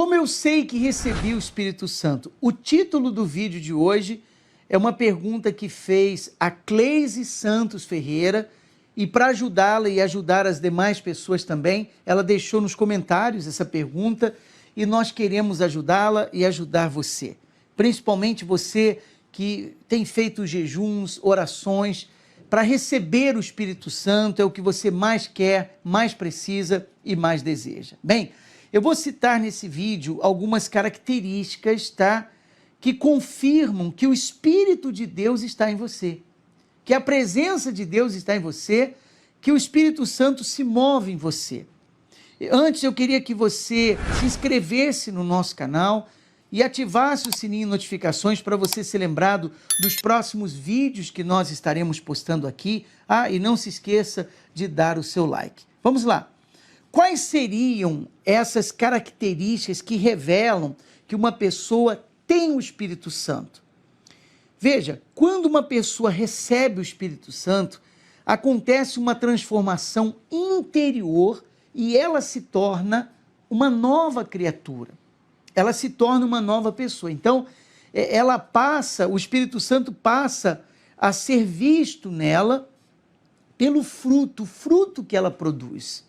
Como eu sei que recebi o Espírito Santo? O título do vídeo de hoje é uma pergunta que fez a Cleise Santos Ferreira, e para ajudá-la e ajudar as demais pessoas também, ela deixou nos comentários essa pergunta e nós queremos ajudá-la e ajudar você. Principalmente você que tem feito jejuns, orações, para receber o Espírito Santo, é o que você mais quer, mais precisa e mais deseja. Bem, eu vou citar nesse vídeo algumas características, tá? Que confirmam que o Espírito de Deus está em você, que a presença de Deus está em você, que o Espírito Santo se move em você. Antes eu queria que você se inscrevesse no nosso canal e ativasse o sininho de notificações para você ser lembrado dos próximos vídeos que nós estaremos postando aqui. E não se esqueça de dar o seu like. Vamos lá. Quais seriam essas características que revelam que uma pessoa tem o Espírito Santo? Veja, quando uma pessoa recebe o Espírito Santo, acontece uma transformação interior e ela se torna uma nova criatura. Ela se torna uma nova pessoa. Então, o Espírito Santo passa a ser visto nela pelo fruto, o fruto que ela produz.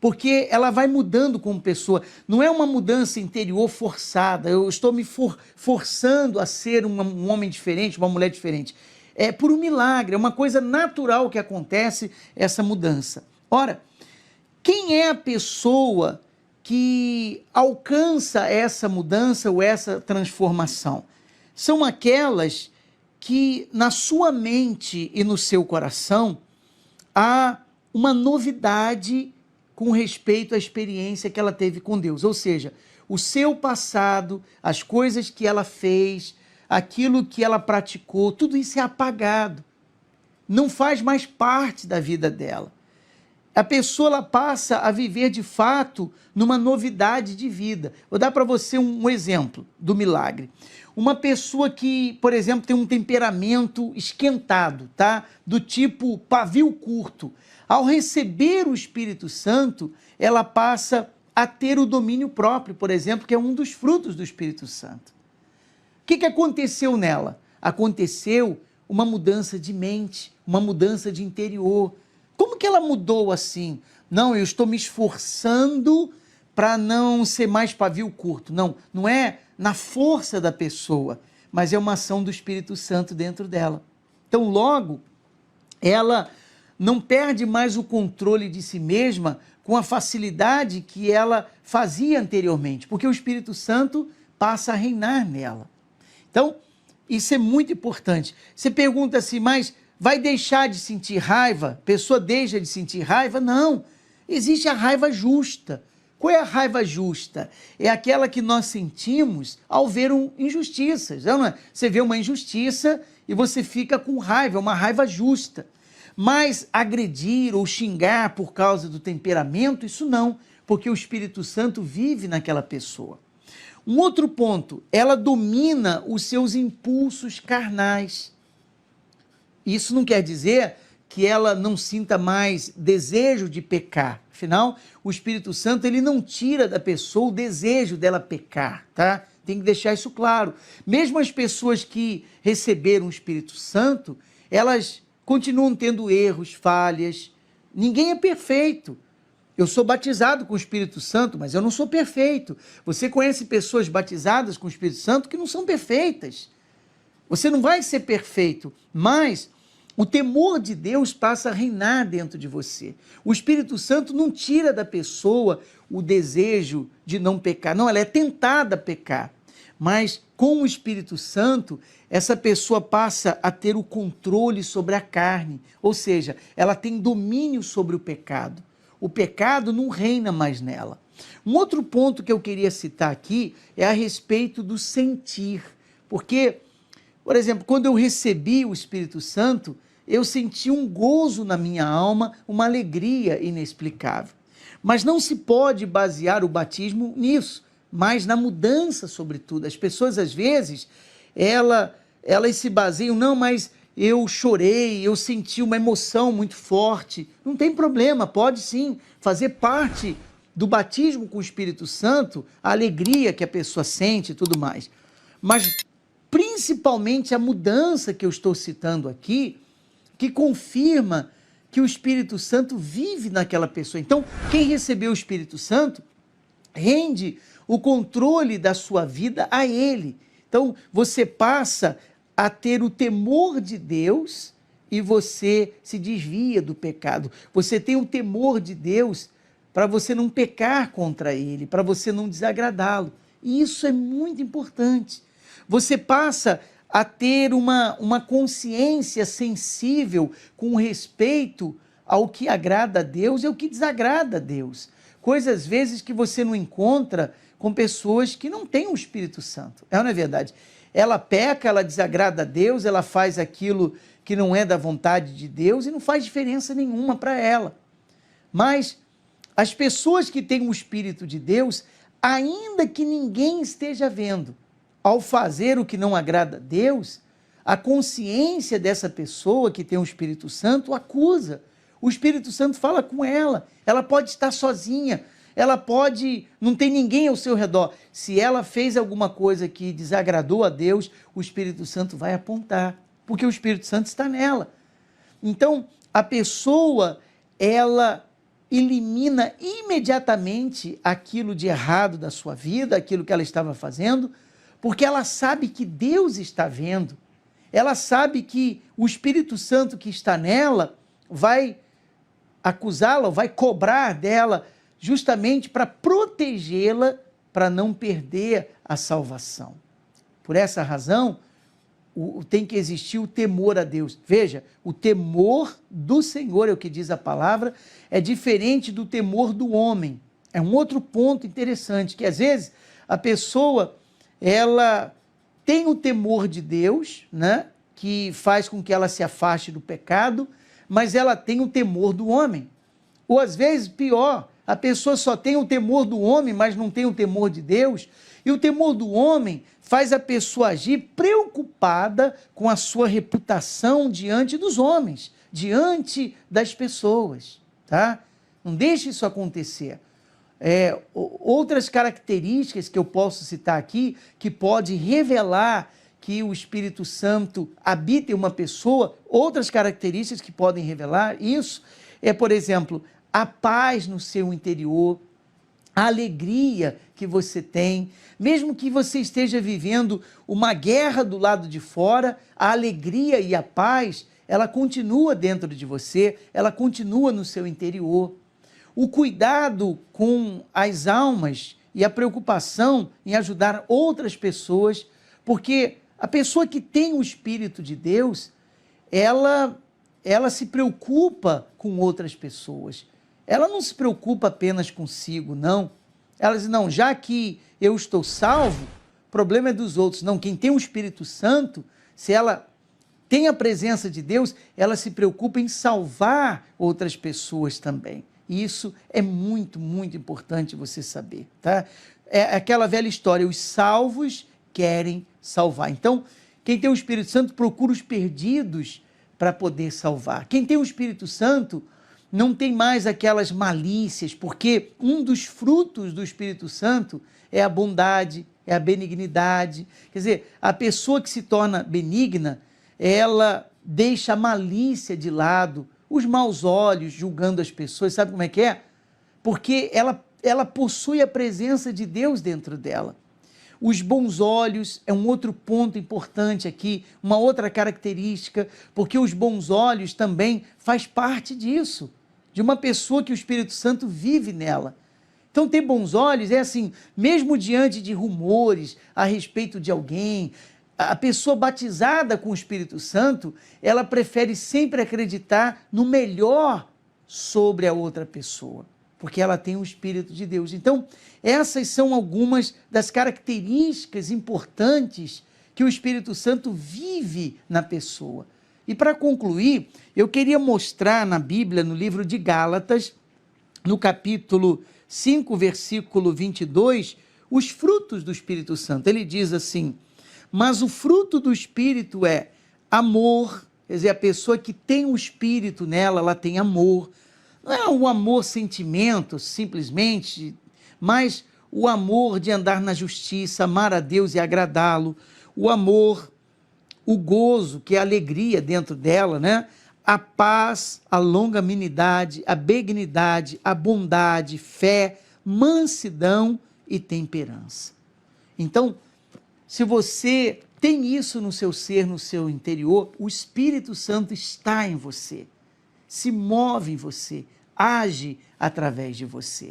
Porque ela vai mudando como pessoa, não é uma mudança interior forçada, eu estou me forçando a ser um homem diferente, uma mulher diferente. É por um milagre, é uma coisa natural que acontece essa mudança. Ora, quem é a pessoa que alcança essa mudança ou essa transformação? São aquelas que na sua mente e no seu coração há uma novidade com respeito à experiência que ela teve com Deus, ou seja, o seu passado, as coisas que ela fez, aquilo que ela praticou, tudo isso é apagado, não faz mais parte da vida dela. A pessoa ela passa a viver de fato numa novidade de vida. Vou dar para você um exemplo do milagre. Uma pessoa que, por exemplo, tem um temperamento esquentado, tá? Do tipo pavio curto. Ao receber o Espírito Santo, ela passa a ter o domínio próprio, por exemplo, que é um dos frutos do Espírito Santo. O que aconteceu nela? Aconteceu uma mudança de mente, uma mudança de interior. Como que ela mudou assim? Não, eu estou me esforçando para não ser mais pavio curto. Não, não é na força da pessoa, mas é uma ação do Espírito Santo dentro dela. Então, logo, ela não perde mais o controle de si mesma com a facilidade que ela fazia anteriormente, porque o Espírito Santo passa a reinar nela. Então, isso é muito importante. Você pergunta assim, mas vai deixar de sentir raiva? A pessoa deixa de sentir raiva? Não. Existe a raiva justa. Qual é a raiva justa? É aquela que nós sentimos ao ver injustiças. Não é? Você vê uma injustiça e você fica com raiva, é uma raiva justa. Mas agredir ou xingar por causa do temperamento, isso não, porque o Espírito Santo vive naquela pessoa. Um outro ponto, ela domina os seus impulsos carnais. Isso não quer dizer que ela não sinta mais desejo de pecar. Afinal, o Espírito Santo ele não tira da pessoa o desejo dela pecar, tá? Tem que deixar isso claro. Mesmo as pessoas que receberam o Espírito Santo, elas continuam tendo erros, falhas. Ninguém é perfeito. Eu sou batizado com o Espírito Santo, mas eu não sou perfeito. Você conhece pessoas batizadas com o Espírito Santo que não são perfeitas. Você não vai ser perfeito, mas o temor de Deus passa a reinar dentro de você. O Espírito Santo não tira da pessoa o desejo de não pecar. Não, ela é tentada a pecar. Mas com o Espírito Santo, essa pessoa passa a ter o controle sobre a carne. Ou seja, ela tem domínio sobre o pecado. O pecado não reina mais nela. Um outro ponto que eu queria citar aqui é a respeito do sentir. Porque, por exemplo, quando eu recebi o Espírito Santo, eu senti um gozo na minha alma, uma alegria inexplicável. Mas não se pode basear o batismo nisso, mas na mudança, sobretudo. As pessoas, às vezes, elas se baseiam, não, mas eu chorei, eu senti uma emoção muito forte. Não tem problema, pode sim fazer parte do batismo com o Espírito Santo, a alegria que a pessoa sente e tudo mais. Mas, principalmente, a mudança que eu estou citando aqui, que confirma que o Espírito Santo vive naquela pessoa. Então, quem recebeu o Espírito Santo, rende o controle da sua vida a Ele. Então, você passa a ter o temor de Deus e você se desvia do pecado. Você tem o temor de Deus para você não pecar contra Ele, para você não desagradá-lo. E isso é muito importante. Você passa a ter uma consciência sensível com respeito ao que agrada a Deus e ao que desagrada a Deus. Coisas, às vezes, que você não encontra com pessoas que não têm o Espírito Santo. Não é verdade? Ela peca, ela desagrada a Deus, ela faz aquilo que não é da vontade de Deus e não faz diferença nenhuma para ela. Mas as pessoas que têm o Espírito de Deus, ainda que ninguém esteja vendo, ao fazer o que não agrada a Deus, a consciência dessa pessoa que tem o Espírito Santo acusa. O Espírito Santo fala com ela pode estar sozinha, ela pode, não tem ninguém ao seu redor. Se ela fez alguma coisa que desagradou a Deus, o Espírito Santo vai apontar, porque o Espírito Santo está nela. Então, a pessoa, ela elimina imediatamente aquilo de errado da sua vida, aquilo que ela estava fazendo, porque ela sabe que Deus está vendo, ela sabe que o Espírito Santo que está nela vai acusá-la, vai cobrar dela, justamente para protegê-la, para não perder a salvação. Por essa razão, tem que existir o temor a Deus. Veja, o temor do Senhor, é o que diz a palavra, é diferente do temor do homem. É um outro ponto interessante, que às vezes a pessoa, ela tem o temor de Deus, né, que faz com que ela se afaste do pecado, mas ela tem o temor do homem. Ou às vezes, pior, a pessoa só tem o temor do homem, mas não tem o temor de Deus, e o temor do homem faz a pessoa agir preocupada com a sua reputação diante dos homens, diante das pessoas, tá? Não deixe isso acontecer. Outras características que eu posso citar aqui, que pode revelar que o Espírito Santo habita em uma pessoa, outras características que podem revelar isso, por exemplo, a paz no seu interior, a alegria que você tem, mesmo que você esteja vivendo uma guerra do lado de fora, a alegria e a paz, ela continua dentro de você, ela continua no seu interior. O cuidado com as almas e a preocupação em ajudar outras pessoas, porque a pessoa que tem o Espírito de Deus, ela se preocupa com outras pessoas. Ela não se preocupa apenas consigo, não. Ela diz, não, já que eu estou salvo, o problema é dos outros. Não, quem tem o Espírito Santo, se ela tem a presença de Deus, ela se preocupa em salvar outras pessoas também. E isso é muito, muito importante você saber, tá? É aquela velha história, os salvos querem salvar. Então, quem tem o Espírito Santo procura os perdidos para poder salvar. Quem tem o Espírito Santo não tem mais aquelas malícias, porque um dos frutos do Espírito Santo é a bondade, é a benignidade. Quer dizer, a pessoa que se torna benigna, ela deixa a malícia de lado, os maus olhos, julgando as pessoas. Sabe como é que é? Porque ela possui a presença de Deus dentro dela. Os bons olhos é um outro ponto importante aqui, uma outra característica, porque os bons olhos também faz parte disso, de uma pessoa que o Espírito Santo vive nela. Então, ter bons olhos é assim, mesmo diante de rumores a respeito de alguém, a pessoa batizada com o Espírito Santo, ela prefere sempre acreditar no melhor sobre a outra pessoa, porque ela tem o Espírito de Deus. Então, essas são algumas das características importantes que o Espírito Santo vive na pessoa. E para concluir, eu queria mostrar na Bíblia, no livro de Gálatas, no capítulo 5, versículo 22, os frutos do Espírito Santo. Ele diz assim, mas o fruto do Espírito é amor, quer dizer, a pessoa que tem o Espírito nela, ela tem amor, Não é o amor sentimento, simplesmente, mas o amor de andar na justiça, amar a Deus e agradá-lo, o amor, o gozo, que é a alegria dentro dela, né? A paz, a longanimidade, a benignidade, a bondade, fé, mansidão e temperança. Então, se você tem isso no seu ser, no seu interior, o Espírito Santo está em você, se move em você, age através de você,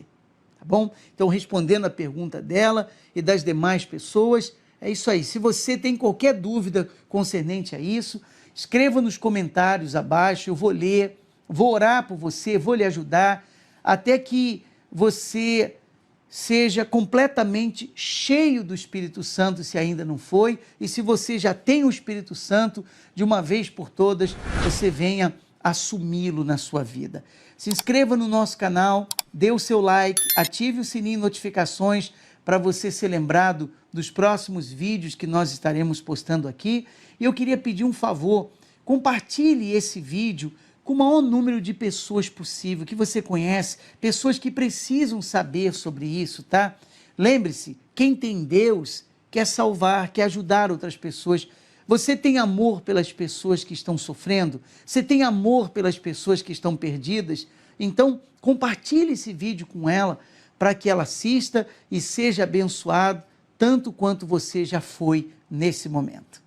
tá bom? Então, respondendo a pergunta dela e das demais pessoas, é isso aí. Se você tem qualquer dúvida concernente a isso, escreva nos comentários abaixo, eu vou ler, vou orar por você, vou lhe ajudar, até que você seja completamente cheio do Espírito Santo, se ainda não foi, e se você já tem o Espírito Santo, de uma vez por todas, você venha assumi-lo na sua vida. Se inscreva no nosso canal, dê o seu like, ative o sininho de notificações para você ser lembrado dos próximos vídeos que nós estaremos postando aqui. E eu queria pedir um favor, compartilhe esse vídeo com o maior número de pessoas possível, que você conhece, pessoas que precisam saber sobre isso, tá? Lembre-se, quem tem Deus quer salvar, quer ajudar outras pessoas. Você tem amor pelas pessoas que estão sofrendo? Você tem amor pelas pessoas que estão perdidas? Então, compartilhe esse vídeo com ela, para que ela assista e seja abençoado, tanto quanto você já foi nesse momento.